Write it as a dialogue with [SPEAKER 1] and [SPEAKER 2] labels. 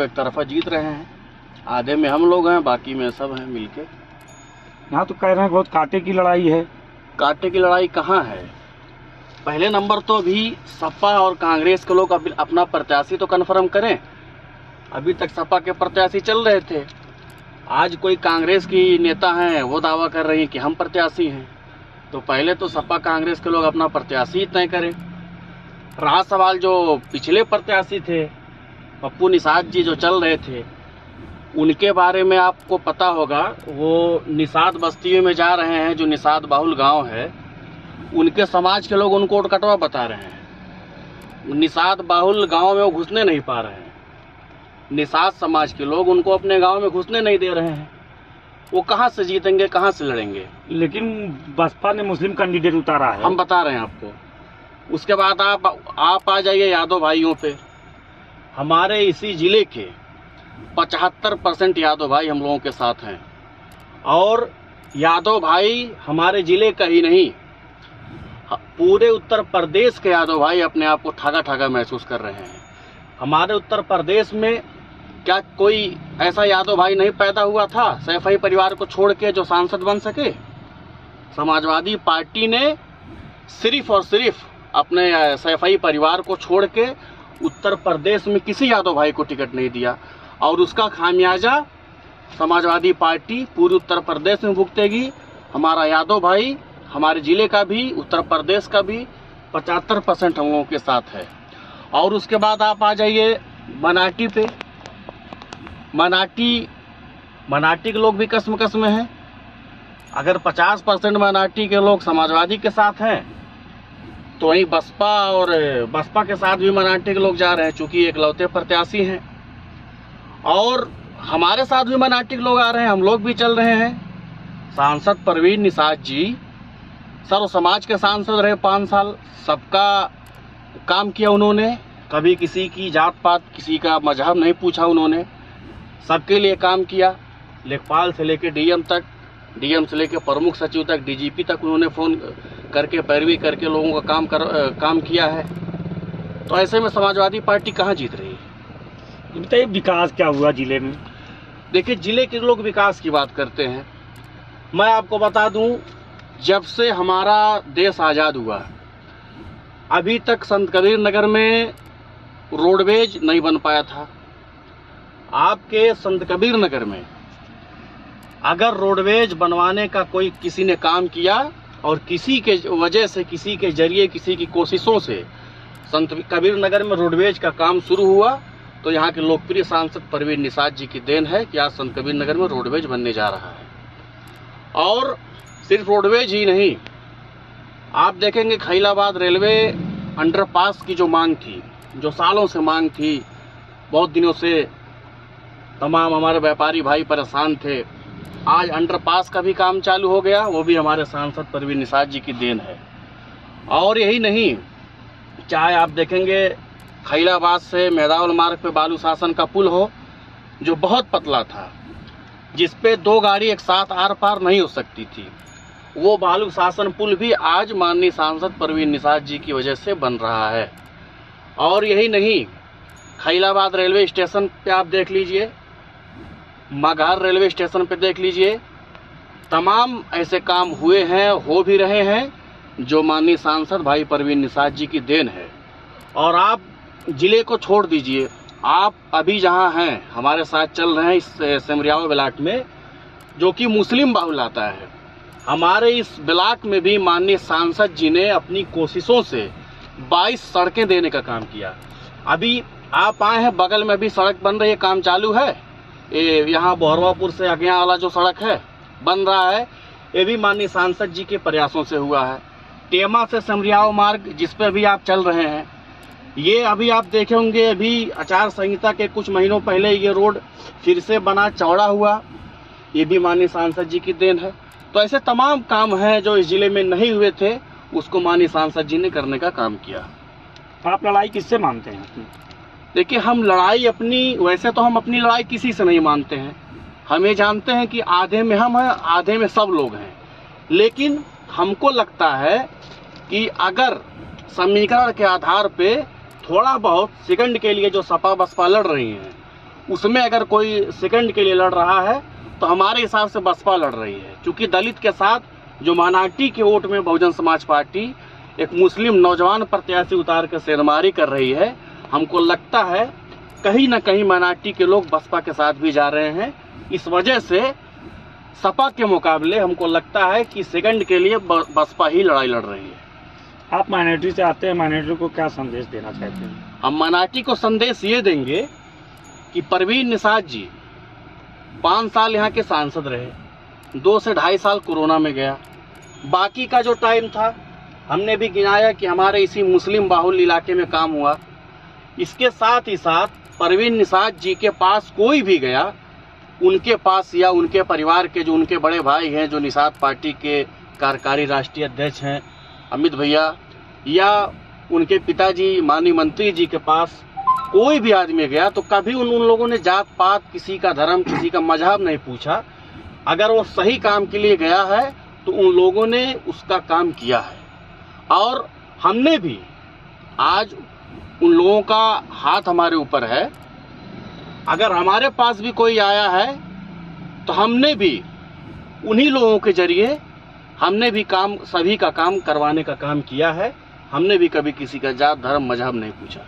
[SPEAKER 1] एक तरफा जीत रहे हैं। आधे में हम लोग हैं, बाकी में सब हैं मिलके।
[SPEAKER 2] यहाँ तो कह रहे हैं बहुत कांटे की लड़ाई है।
[SPEAKER 1] कांटे की लड़ाई कहाँ है? पहले नंबर तो अभी सपा और कांग्रेस के लोग अपना प्रत्याशी तो कन्फर्म करें। अभी तक सपा के प्रत्याशी चल रहे थे, आज कोई कांग्रेस की नेता हैं वो दावा कर रही हैं कि हम प्रत्याशी हैं। तो पहले तो सपा कांग्रेस के लोग अपना प्रत्याशी तय करें। रहा सवाल जो पिछले प्रत्याशी थे, पप्पू निषाद जी जो चल रहे थे, उनके बारे में आपको पता होगा। वो निषाद बस्तियों में जा रहे हैं, जो निषाद बाहुल गांव है, उनके समाज के लोग उनको कटवा बता रहे हैं। निषाद बाहुल गांव में वो घुसने नहीं पा रहे हैं। निषाद समाज के लोग उनको अपने गांव में घुसने नहीं दे रहे हैं। वो कहाँ से जीतेंगे, कहाँ से लड़ेंगे?
[SPEAKER 2] लेकिन बसपा ने मुस्लिम कैंडिडेट उतारा है।
[SPEAKER 1] हम बता रहे हैं आपको। उसके बाद आप आ जाइए यादव भाइयों पे। हमारे इसी जिले के 75% यादव भाई हम लोगों के साथ हैं। और यादव भाई हमारे जिले का ही नहीं, पूरे उत्तर प्रदेश के यादव भाई अपने आप को ठगा ठगा महसूस कर रहे हैं। हमारे उत्तर प्रदेश में क्या कोई ऐसा यादव भाई नहीं पैदा हुआ था सैफई परिवार को छोड़ के जो सांसद बन सके? समाजवादी पार्टी ने सिर्फ और सिर्फ अपने सैफई परिवार को छोड़ के उत्तर प्रदेश में किसी यादव भाई को टिकट नहीं दिया, और उसका खामियाजा समाजवादी पार्टी पूरे उत्तर प्रदेश में भुगतेगी। हमारा यादव भाई हमारे जिले का भी, उत्तर प्रदेश का भी 75% हम लोगों के साथ है। और उसके बाद आप आ जाइए मनाटी पे। मनाटी के लोग भी कसम में हैं। अगर 50% मनाटी के लोग समाजवादी के साथ हैं, तो वहीं बसपा के साथ भी मराठी के लोग जा रहे हैं, चूंकि एकलौते प्रत्याशी हैं। और हमारे साथ भी मराठी के लोग आ रहे हैं, हम लोग भी चल रहे हैं। सांसद परवीन निषाद जी सर्व समाज के सांसद रहे 5 साल, सबका काम किया उन्होंने। कभी किसी की जात पात, किसी का मजहब नहीं पूछा उन्होंने, सबके लिए काम किया। लेखपाल से लेकर डीएम तक, डीएम से लेकर प्रमुख सचिव तक, डीजीपी तक उन्होंने फ़ोन करके पैरवी करके लोगों का काम किया है। तो ऐसे में समाजवादी पार्टी कहाँ जीत रही है?
[SPEAKER 2] बताइए विकास क्या हुआ जिले में?
[SPEAKER 1] देखिए, जिले के लोग विकास की बात करते हैं। मैं आपको बता दूं, जब से हमारा देश आज़ाद हुआ अभी तक संत कबीर नगर में रोडवेज नहीं बन पाया था। आपके संत कबीर नगर में अगर रोडवेज बनवाने का कोई किसी ने काम किया, और किसी के वजह से, किसी के जरिए, किसी की कोशिशों से संत कबीर नगर में रोडवेज का काम शुरू हुआ, तो यहाँ के लोकप्रिय सांसद परवीन निषाद जी की देन है कि आज संत कबीर नगर में रोडवेज बनने जा रहा है। और सिर्फ रोडवेज ही नहीं, आप देखेंगे खैलाबाद रेलवे अंडरपास की जो मांग थी, जो सालों से मांग थी, बहुत दिनों से तमाम हमारे व्यापारी भाई परेशान थे, आज अंडरपास का भी काम चालू हो गया। वो भी हमारे सांसद परवीन निषाद जी की देन है। और यही नहीं, चाहे आप देखेंगे खैलाबाद से मेदावल मार्ग पे बालू शासन का पुल हो, जो बहुत पतला था, जिस पे 2 गाड़ी एक साथ आर पार नहीं हो सकती थी, वो बालू शासन पुल भी आज माननीय सांसद परवीन निषाद जी की वजह से बन रहा है। और यही नहीं, खैलाबाद रेलवे स्टेशन पे आप देख लीजिए, मगहर रेलवे स्टेशन पे देख लीजिए, तमाम ऐसे काम हुए हैं, हो भी रहे हैं, जो माननीय सांसद भाई परवीन निषाद जी की देन है। और आप जिले को छोड़ दीजिए, आप अभी जहां हैं हमारे साथ चल रहे हैं इस सिमरियावा ब्लॉक में, जो कि मुस्लिम बाहुल आता है, हमारे इस ब्लॉक में भी माननीय सांसद जी ने अपनी कोशिशों से 22 सड़कें देने का काम किया। अभी आप आए हैं, बगल में भी सड़क बन रही है, काम चालू है। ये यहाँ बोहरवापुर से अज्ञा वाला जो सड़क है बन रहा है, ये भी माननीय सांसद जी के प्रयासों से हुआ है। टेमा से सिमरियावा मार्ग जिस पर भी आप चल रहे हैं, ये अभी आप देखे होंगे, अभी आचार संहिता के कुछ महीनों पहले ये रोड फिर से बना, चौड़ा हुआ, ये भी माननीय सांसद जी की देन है। तो ऐसे तमाम काम हैं जो इस जिले में नहीं हुए थे, उसको माननीय सांसद जी ने करने का काम किया।
[SPEAKER 2] आप लड़ाई किससे मानते हैं?
[SPEAKER 1] देखिए, हम लड़ाई अपनी, वैसे तो हम अपनी लड़ाई किसी से नहीं मानते हैं। हम ये जानते हैं कि आधे में हम हैं, आधे में सब लोग हैं। लेकिन हमको लगता है कि अगर समीकरण के आधार पे थोड़ा बहुत सेकंड के लिए जो सपा बसपा लड़ रही हैं, उसमें अगर कोई सेकंड के लिए लड़ रहा है तो हमारे हिसाब से बसपा लड़ रही है, क्योंकि दलित के साथ जो माइनॉरिटी के वोट में बहुजन समाज पार्टी एक मुस्लिम नौजवान प्रत्याशी उतार कर शेरमारी कर रही है। हमको लगता है कहीं ना कहीं माइनॉरिटी के लोग बसपा के साथ भी जा रहे हैं। इस वजह से सपा के मुकाबले हमको लगता है कि सेकंड के लिए बसपा ही लड़ाई लड़ रही है।
[SPEAKER 2] आप माइनॉरिटी से आते हैं, माइनॉरिटी को क्या संदेश देना चाहते हैं?
[SPEAKER 1] हम माइनॉरिटी को संदेश ये देंगे कि परवीन निषाद जी 5 साल यहाँ के सांसद रहे, 2 से 2.5 साल कोरोना में गया, बाकी का जो टाइम था हमने भी गिनाया कि हमारे इसी मुस्लिम बाहुल इलाके में काम हुआ। इसके साथ ही साथ परवीन निषाद जी के पास कोई भी गया, उनके पास या उनके परिवार के जो उनके बड़े भाई हैं, जो निषाद पार्टी के कार्यकारी राष्ट्रीय अध्यक्ष हैं अमित भैया, या उनके पिताजी माननीय मंत्री जी के पास कोई भी आदमी गया तो कभी उन लोगों ने जात पात, किसी का धर्म, किसी का मजहब नहीं पूछा। अगर वो सही काम के लिए गया है तो उन लोगों ने उसका काम किया है, और हमने भी आज उन लोगों का हाथ हमारे ऊपर है। अगर हमारे पास भी कोई आया है तो हमने भी उन्हीं लोगों के जरिए हमने भी काम, सभी का काम करवाने का काम किया है। हमने भी कभी किसी का जात, धर्म, मजहब नहीं पूछा।